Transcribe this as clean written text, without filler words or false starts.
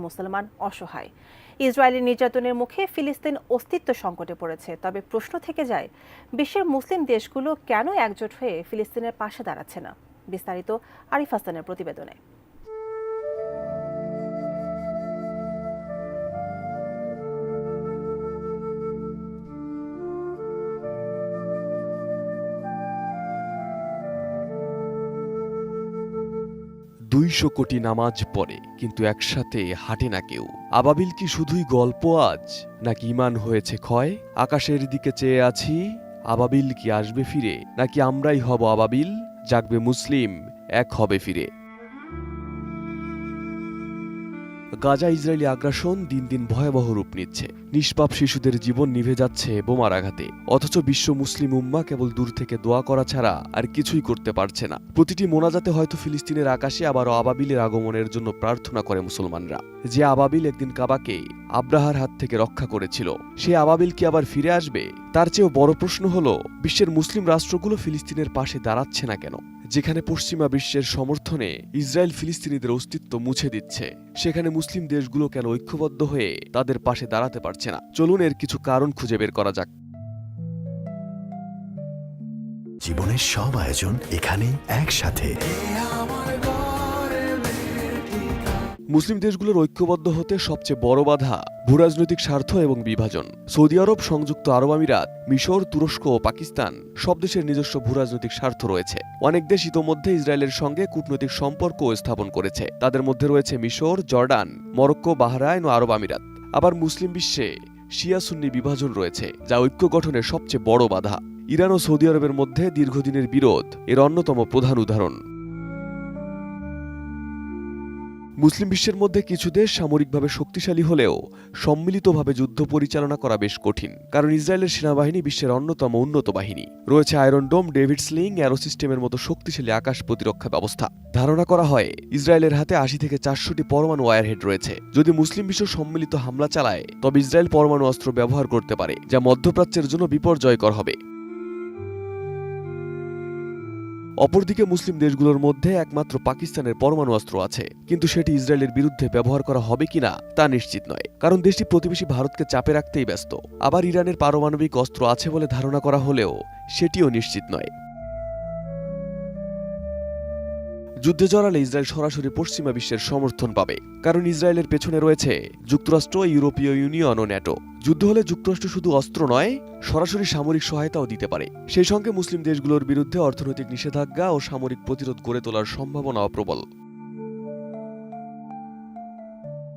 মুসলমান অসহায়। ইসরায়েলি নির্যাতনের মুখে ফিলিস্তিন অস্তিত্ব সংকটে পড়েছে। তবে প্রশ্ন থেকে যায়, বিশ্বের মুসলিম দেশগুলো কেন একজোট হয়ে ফিলিস্তিনের পাশে দাঁড়াচ্ছে না? বিস্তারিত আরিফ হাসানের প্রতিবেদনে। দুইশো কোটি নামাজ পড়ে কিন্তু একসাথে হাঁটে না কেউ। আবাবিল কি শুধুই গল্প আজ, নাকি ঈমান হয়েছে ক্ষয়? আকাশের দিকে চেয়ে আছি, আবাবিল কি আসবে ফিরে, নাকি আমরাই হব আবাবিল, জাগবে মুসলিম, এক হবে ফিরে। গাজা ইসরায়েলি আগ্রাসন দিন দিন ভয়াবহ রূপ নিচ্ছে। নিষ্পাপ শিশুদের জীবন নিভে যাচ্ছে বোমার আঘাতে। অথচ বিশ্ব মুসলিম উম্মাহ কেবল দূর থেকে দোয়া করা ছাড়া আর কিছুই করতে পারছে না। প্রতিটি মোনাজাতে হয়তো ফিলিস্তিনের আকাশে আবারও আবাবিলের আগমনের জন্য প্রার্থনা করে মুসলমানরা। যে আবাবিল একদিন কাবাকে আব্রাহার হাত থেকে রক্ষা করেছিল, সে আবাবিল কি আবার ফিরে আসবে? তার চেয়েও বড় প্রশ্ন হলো, বিশ্বের মুসলিম রাষ্ট্রগুলো ফিলিস্তিনের পাশে দাঁড়াচ্ছে না কেন? যেখানে পশ্চিমা বিশ্বের সমর্থনে ইসরায়েল ফিলিস্তিনিদের অস্তিত্ব মুছে দিচ্ছে, সেখানে মুসলিম দেশগুলো কেন ঐক্যবদ্ধ হয়ে তাদের পাশে দাঁড়াতে পারছে না? চলুন এর কিছু কারণ খুঁজে বের করা যাক। জীবনের সব আয়োজন এখানে একসাথে। মুসলিম দেশগুলোর ঐক্যবদ্ধ হতে সবচেয়ে বড় বাধা ভূরাজনৈতিক স্বার্থ এবং বিভাজন। সৌদি আরব, সংযুক্ত আরব আমিরাত, মিশর, তুরস্ক ও পাকিস্তান সব দেশের নিজস্ব ভূরাজনৈতিক স্বার্থ রয়েছে। অনেক দেশ ইতোমধ্যে ইসরায়েলের সঙ্গে কূটনৈতিক সম্পর্ক স্থাপন করেছে। তাদের মধ্যে রয়েছে মিশর, জর্ডান, মরক্কো, বাহরাইন ও আরব আমিরাত। আবার মুসলিম বিশ্বে শিয়া সুন্নি বিভাজন রয়েছে, যা ঐক্য গঠনের সবচেয়ে বড় বাধা। ইরান ও সৌদি আরবের মধ্যে দীর্ঘদিনের বিরোধ এর অন্যতম প্রধান উদাহরণ। মুসলিম বিশ্বের মধ্যে কিছু দেশ সামরিকভাবে শক্তিশালী হলেও সম্মিলিতভাবে যুদ্ধ পরিচালনা করা বেশ কঠিন, কারণ ইসরায়েলের সেনাবাহিনী বিশ্বের অন্যতম উন্নত বাহিনী। রয়েছে আয়রন ডোম, ডেভিড স্লিং, অ্যারো সিস্টেমের মতো শক্তিশালী আকাশ প্রতিরক্ষা ব্যবস্থা। ধারণা করা হয় ইসরায়েলের হাতে 80 থেকে 400টি পরমাণু ওয়ারহেড রয়েছে। যদি মুসলিম বিশ্ব সম্মিলিত হামলা চালায়, তবে ইসরায়েল পরমাণু অস্ত্র ব্যবহার করতে পারে, যা মধ্যপ্রাচ্যের জন্য বিপর্যয়কর হবে। অপরদিকে মুসলিম দেশগুলোর মধ্যে একমাত্র পাকিস্তানের পরমাণু অস্ত্র আছে, কিন্তু সেটি ইসরায়েলের বিরুদ্ধে ব্যবহার করা হবে কিনা তা নিশ্চিত নয়, কারণ দেশটি প্রতিবেশী ভারতকে চাপে রাখতেই ব্যস্ত। আবার ইরানের পারমাণবিক অস্ত্র আছে বলে ধারণা করা হলেও সেটিও নিশ্চিত নয়। যুদ্ধে জড়ালে ইসরায়েল সরাসরি পশ্চিমা বিশ্বের সমর্থন পাবে, কারণ ইসরায়েলের পেছনে রয়েছে যুক্তরাষ্ট্র, ইউরোপীয় ইউনিয়ন ও ন্যাটো। যুদ্ধ হলে যুক্তরাষ্ট্র শুধু অস্ত্র নয়, সরাসরি সামরিক সহায়তাও দিতে পারে। সেই সঙ্গে মুসলিম দেশগুলোর বিরুদ্ধে অর্থনৈতিক নিষেধাজ্ঞা ও সামরিক প্রতিরোধ গড়ে তোলার সম্ভাবনাও প্রবল।